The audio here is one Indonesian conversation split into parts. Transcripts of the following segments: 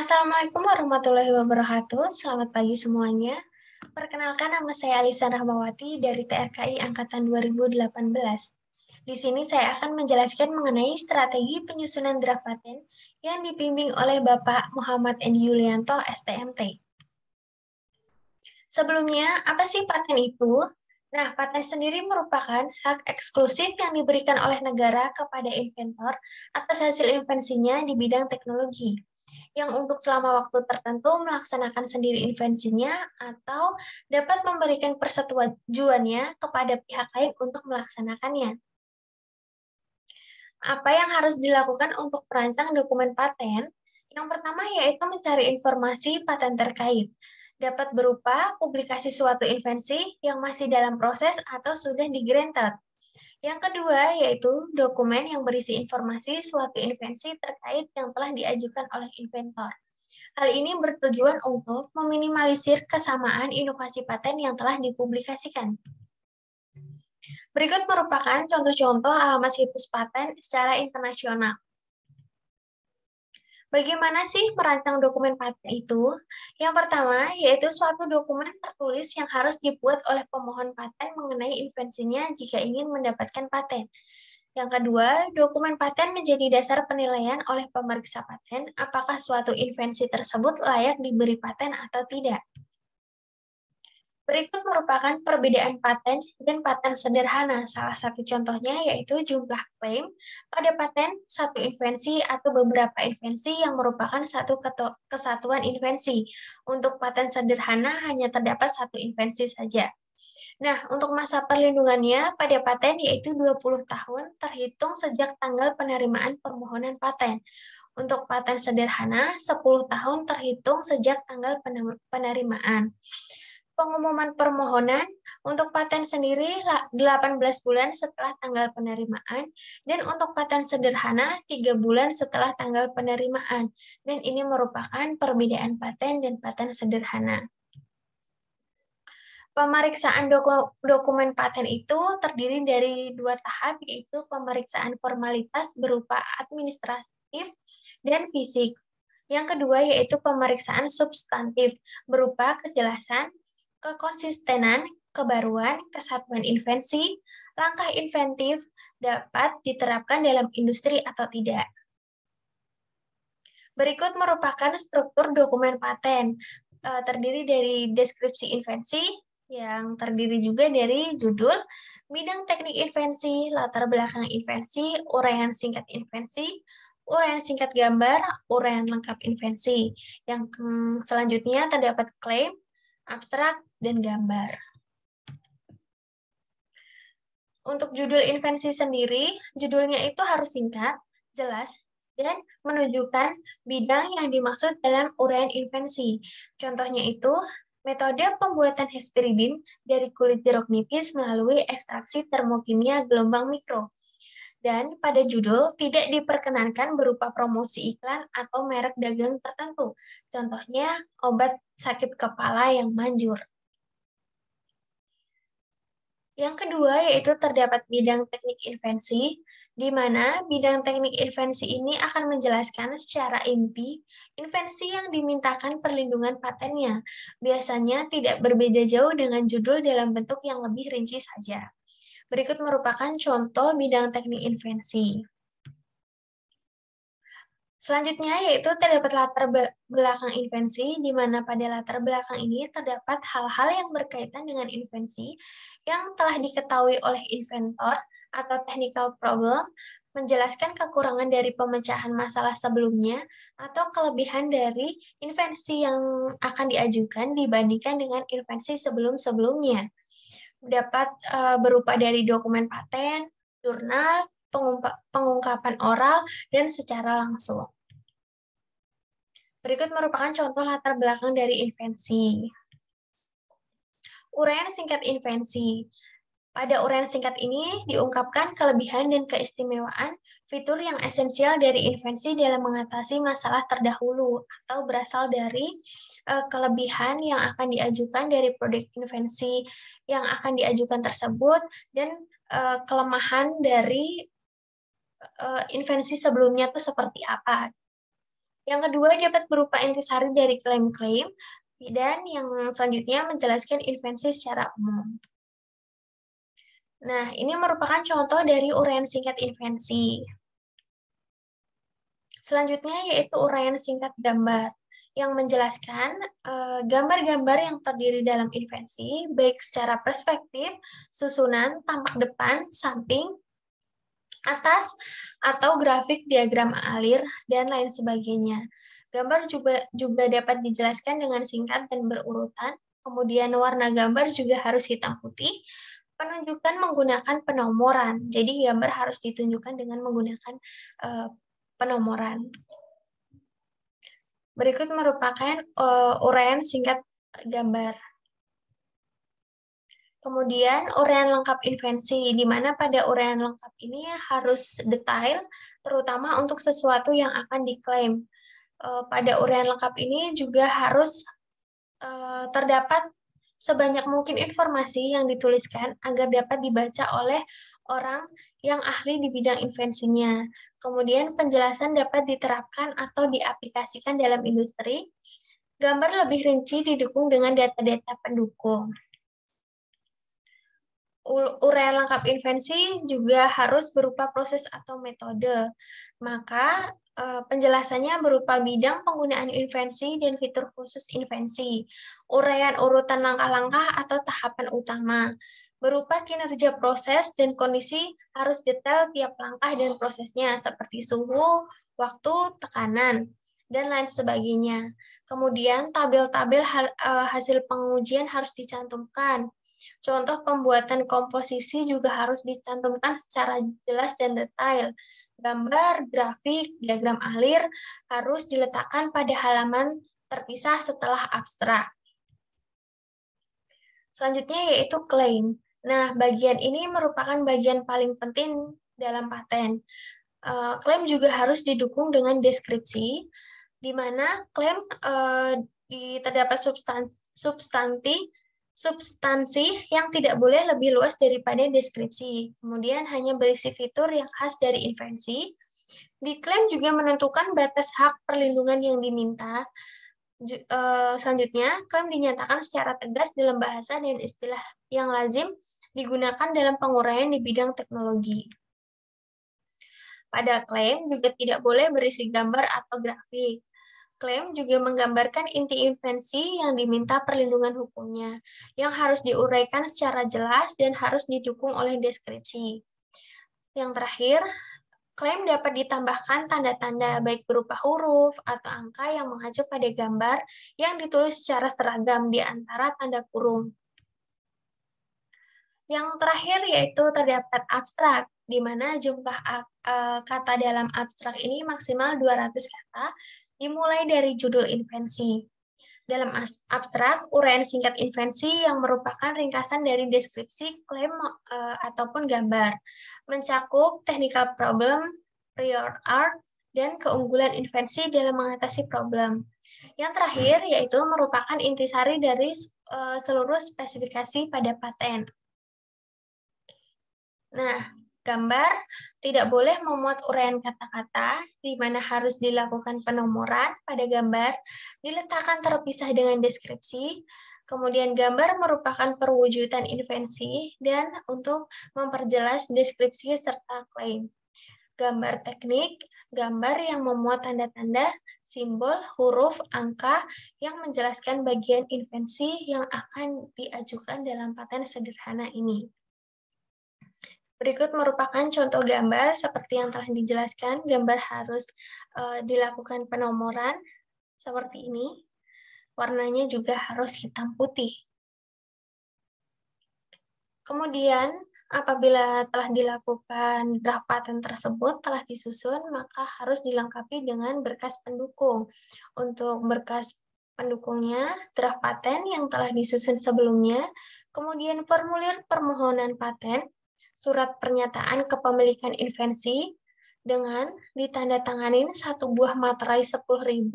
Assalamualaikum warahmatullahi wabarakatuh. Selamat pagi semuanya. Perkenalkan, nama saya Alisa Rahmawati dari TRKI Angkatan 2018. Di sini saya akan menjelaskan mengenai strategi penyusunan draft paten yang dibimbing oleh Bapak Muhammad Endi Yulianto, STMT. Sebelumnya, apa sih paten itu? Nah, paten sendiri merupakan hak eksklusif yang diberikan oleh negara kepada inventor atas hasil invensinya di bidang teknologi, yang untuk selama waktu tertentu melaksanakan sendiri invensinya atau dapat memberikan persetujuannya kepada pihak lain untuk melaksanakannya. Apa yang harus dilakukan untuk merancang dokumen paten? Yang pertama yaitu mencari informasi paten terkait. Dapat berupa publikasi suatu invensi yang masih dalam proses atau sudah di-granted. Yang kedua yaitu dokumen yang berisi informasi suatu invensi terkait yang telah diajukan oleh inventor. Hal ini bertujuan untuk meminimalisir kesamaan inovasi paten yang telah dipublikasikan. Berikut merupakan contoh-contoh alamat situs paten secara internasional. Bagaimana sih merancang dokumen paten itu? Yang pertama, yaitu suatu dokumen tertulis yang harus dibuat oleh pemohon paten mengenai invensinya jika ingin mendapatkan paten. Yang kedua, dokumen paten menjadi dasar penilaian oleh pemeriksa paten apakah suatu invensi tersebut layak diberi paten atau tidak. Berikut merupakan perbedaan paten dan paten sederhana. Salah satu contohnya yaitu jumlah klaim pada paten satu invensi atau beberapa invensi yang merupakan satu kesatuan invensi. Untuk paten sederhana hanya terdapat satu invensi saja. Nah, untuk masa perlindungannya pada paten yaitu 20 tahun terhitung sejak tanggal penerimaan permohonan paten. Untuk paten sederhana, 10 tahun terhitung sejak tanggal penerimaan. Pengumuman permohonan untuk paten sendiri 18 bulan setelah tanggal penerimaan, dan untuk paten sederhana 3 bulan setelah tanggal penerimaan. Dan ini merupakan perbedaan paten dan paten sederhana. Pemeriksaan dokumen paten itu terdiri dari 2 tahap, yaitu pemeriksaan formalitas berupa administratif dan fisik. Yang kedua yaitu pemeriksaan substantif berupa kejelasan, kekonsistenan, kebaruan, kesatuan invensi, langkah inventif dapat diterapkan dalam industri atau tidak. Berikut merupakan struktur dokumen paten, terdiri dari deskripsi invensi, yang terdiri juga dari judul, bidang teknik invensi, latar belakang invensi, uraian singkat invensi, uraian singkat gambar, uraian lengkap invensi. Yang selanjutnya terdapat klaim, abstrak, dan gambar. Untuk judul invensi sendiri, judulnya itu harus singkat, jelas, dan menunjukkan bidang yang dimaksud dalam uraian invensi. Contohnya itu, metode pembuatan hesperidin dari kulit jeruk nipis melalui ekstraksi termokimia gelombang mikro. Dan pada judul tidak diperkenankan berupa promosi iklan atau merek dagang tertentu. Contohnya, obat sakit kepala yang manjur. Yang kedua yaitu terdapat bidang teknik invensi, di mana bidang teknik invensi ini akan menjelaskan secara inti invensi yang dimintakan perlindungan patennya. Biasanya tidak berbeda jauh dengan judul dalam bentuk yang lebih rinci saja. Berikut merupakan contoh bidang teknik invensi. Selanjutnya yaitu terdapat latar belakang invensi, di mana pada latar belakang ini terdapat hal-hal yang berkaitan dengan invensi yang telah diketahui oleh inventor atau technical problem, menjelaskan kekurangan dari pemecahan masalah sebelumnya atau kelebihan dari invensi yang akan diajukan dibandingkan dengan invensi sebelum-sebelumnya. Dapat berupa dari dokumen paten, jurnal, pengungkapan oral, dan secara langsung. Berikut merupakan contoh latar belakang dari invensi. Uraian singkat invensi. Pada uraian singkat ini diungkapkan kelebihan dan keistimewaan fitur yang esensial dari invensi dalam mengatasi masalah terdahulu atau berasal dari kelebihan yang akan diajukan dari produk invensi yang akan diajukan tersebut, dan kelemahan dari invensi sebelumnya itu seperti apa. Yang kedua dapat berupa intisari dari klaim-klaim, dan yang selanjutnya menjelaskan invensi secara umum. Nah, ini merupakan contoh dari uraian singkat invensi. Selanjutnya yaitu uraian singkat gambar yang menjelaskan gambar-gambar yang terdiri dalam invensi, baik secara perspektif, susunan, tampak depan, samping, atas, atau grafik diagram alir, dan lain sebagainya. Gambar juga dapat dijelaskan dengan singkat dan berurutan, kemudian warna gambar juga harus hitam putih, penunjukan menggunakan penomoran, jadi gambar harus ditunjukkan dengan menggunakan penomoran. Berikut merupakan uraian singkat gambar. Kemudian uraian lengkap invensi, di mana pada uraian lengkap ini harus detail, terutama untuk sesuatu yang akan diklaim. Pada uraian lengkap ini juga harus terdapat sebanyak mungkin informasi yang dituliskan agar dapat dibaca oleh orang yang ahli di bidang invensinya. Kemudian penjelasan dapat diterapkan atau diaplikasikan dalam industri. Gambar lebih rinci didukung dengan data-data pendukung. Uraian lengkap invensi juga harus berupa proses atau metode. Maka penjelasannya berupa bidang penggunaan invensi dan fitur khusus invensi, uraian urutan langkah-langkah atau tahapan utama, berupa kinerja proses dan kondisi harus detail tiap langkah dan prosesnya seperti suhu, waktu, tekanan, dan lain sebagainya. Kemudian tabel-tabel hasil pengujian harus dicantumkan. Contoh pembuatan komposisi juga harus dicantumkan secara jelas dan detail. Gambar, grafik, diagram alir harus diletakkan pada halaman terpisah setelah abstrak. Selanjutnya yaitu klaim. Nah, bagian ini merupakan bagian paling penting dalam paten. Klaim juga harus didukung dengan deskripsi, di mana klaim terdapat substansi yang tidak boleh lebih luas daripada deskripsi. Kemudian hanya berisi fitur yang khas dari invensi. Diklaim juga menentukan batas hak perlindungan yang diminta. Selanjutnya, klaim dinyatakan secara tegas dalam bahasa dan istilah yang lazim digunakan dalam penguraian di bidang teknologi. Pada klaim juga tidak boleh berisi gambar atau grafik. Klaim juga menggambarkan inti invensi yang diminta perlindungan hukumnya, yang harus diuraikan secara jelas dan harus didukung oleh deskripsi. Yang terakhir, klaim dapat ditambahkan tanda-tanda baik berupa huruf atau angka yang mengacu pada gambar yang ditulis secara seragam di antara tanda kurung. Yang terakhir yaitu terdapat abstrak, di mana jumlah kata dalam abstrak ini maksimal 200 kata, dimulai dari judul invensi. Dalam abstrak, uraian singkat invensi yang merupakan ringkasan dari deskripsi, klaim, ataupun gambar, mencakup technical problem, prior art, dan keunggulan invensi dalam mengatasi problem. Yang terakhir yaitu merupakan intisari dari seluruh spesifikasi pada paten. Nah, gambar tidak boleh memuat uraian kata-kata, di mana harus dilakukan penomoran pada gambar, diletakkan terpisah dengan deskripsi, kemudian gambar merupakan perwujudan invensi, dan untuk memperjelas deskripsi serta klaim. Gambar teknik, gambar yang memuat tanda-tanda, simbol, huruf, angka, yang menjelaskan bagian invensi yang akan diajukan dalam paten sederhana ini. Berikut merupakan contoh gambar seperti yang telah dijelaskan. Gambar harus dilakukan penomoran seperti ini. Warnanya juga harus hitam putih. Kemudian, apabila telah dilakukan draft paten tersebut, telah disusun, maka harus dilengkapi dengan berkas pendukung. Untuk berkas pendukungnya, draft paten yang telah disusun sebelumnya, kemudian formulir permohonan paten, surat pernyataan kepemilikan invensi dengan ditandatanganin satu buah materai 10.000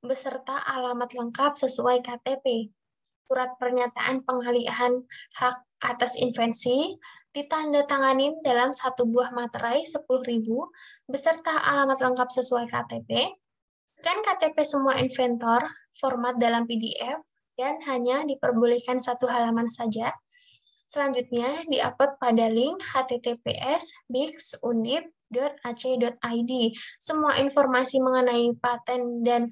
beserta alamat lengkap sesuai KTP. Surat pernyataan pengalihan hak atas invensi ditandatanganin dalam satu buah materai 10.000 beserta alamat lengkap sesuai KTP. Kan KTP semua inventor, format dalam PDF, dan hanya diperbolehkan satu halaman saja. Selanjutnya, diupload pada link https://bigsundip.ac.id. Semua informasi mengenai paten dan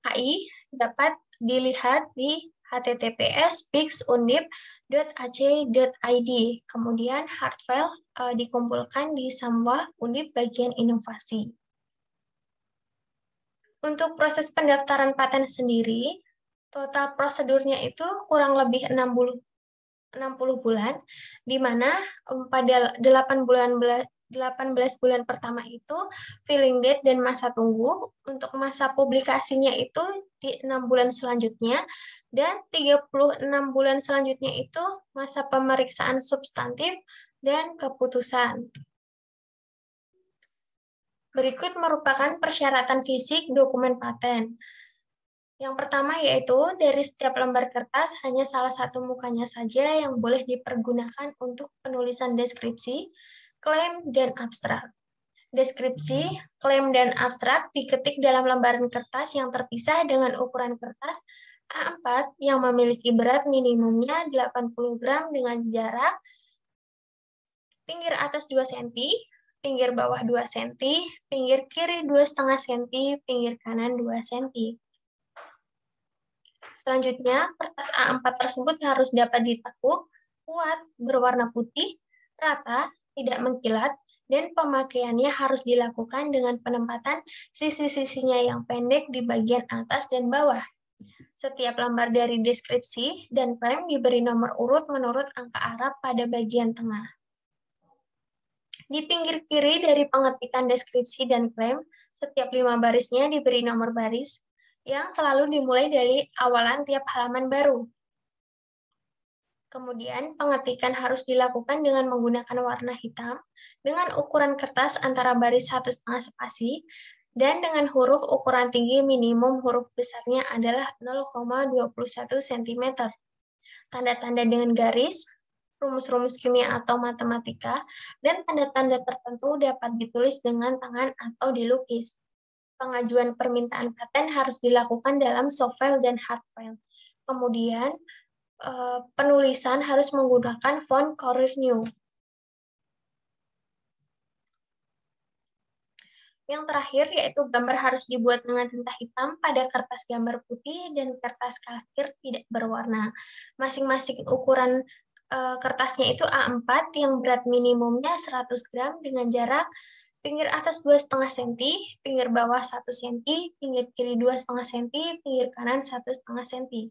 KI dapat dilihat di https://bigsundip.ac.id. Kemudian hard file dikumpulkan di Samwa Undip bagian inovasi. Untuk proses pendaftaran paten sendiri, total prosedurnya itu kurang lebih 60 bulan, di mana pada 18 bulan pertama itu filling date dan masa tunggu, untuk masa publikasinya itu di 6 bulan selanjutnya, dan 36 bulan selanjutnya itu masa pemeriksaan substantif dan keputusan. Berikut merupakan persyaratan fisik dokumen paten. Yang pertama yaitu dari setiap lembar kertas hanya salah satu mukanya saja yang boleh dipergunakan untuk penulisan deskripsi, klaim, dan abstrak. Deskripsi, klaim, dan abstrak diketik dalam lembaran kertas yang terpisah dengan ukuran kertas A4 yang memiliki berat minimumnya 80 gram dengan jarak pinggir atas 2 cm, pinggir bawah 2 cm, pinggir kiri 2,5 cm, pinggir kanan 2 cm. Selanjutnya, kertas A4 tersebut harus dapat ditekuk, kuat, berwarna putih, rata, tidak mengkilat, dan pemakaiannya harus dilakukan dengan penempatan sisi-sisinya yang pendek di bagian atas dan bawah. Setiap lembar dari deskripsi dan klaim diberi nomor urut menurut angka Arab pada bagian tengah. Di pinggir kiri dari pengetikan deskripsi dan klaim, setiap 5 barisnya diberi nomor baris, yang selalu dimulai dari awalan tiap halaman baru. Kemudian, pengetikan harus dilakukan dengan menggunakan warna hitam, dengan ukuran kertas antara baris 1,5 spasi, dan dengan huruf ukuran tinggi minimum huruf besarnya adalah 0,21 cm. Tanda-tanda dengan garis, rumus-rumus kimia atau matematika, dan tanda-tanda tertentu dapat ditulis dengan tangan atau dilukis. Pengajuan permintaan paten harus dilakukan dalam soft file dan hard file. Kemudian, penulisan harus menggunakan font Courier New. Yang terakhir yaitu gambar harus dibuat dengan tinta hitam pada kertas gambar putih dan kertas kalkir tidak berwarna. Masing-masing ukuran kertasnya itu A4 yang berat minimumnya 100 gram dengan jarak pinggir atas 2,5 cm, pinggir bawah 1 cm, pinggir kiri 2,5 cm, pinggir kanan 1,5 cm.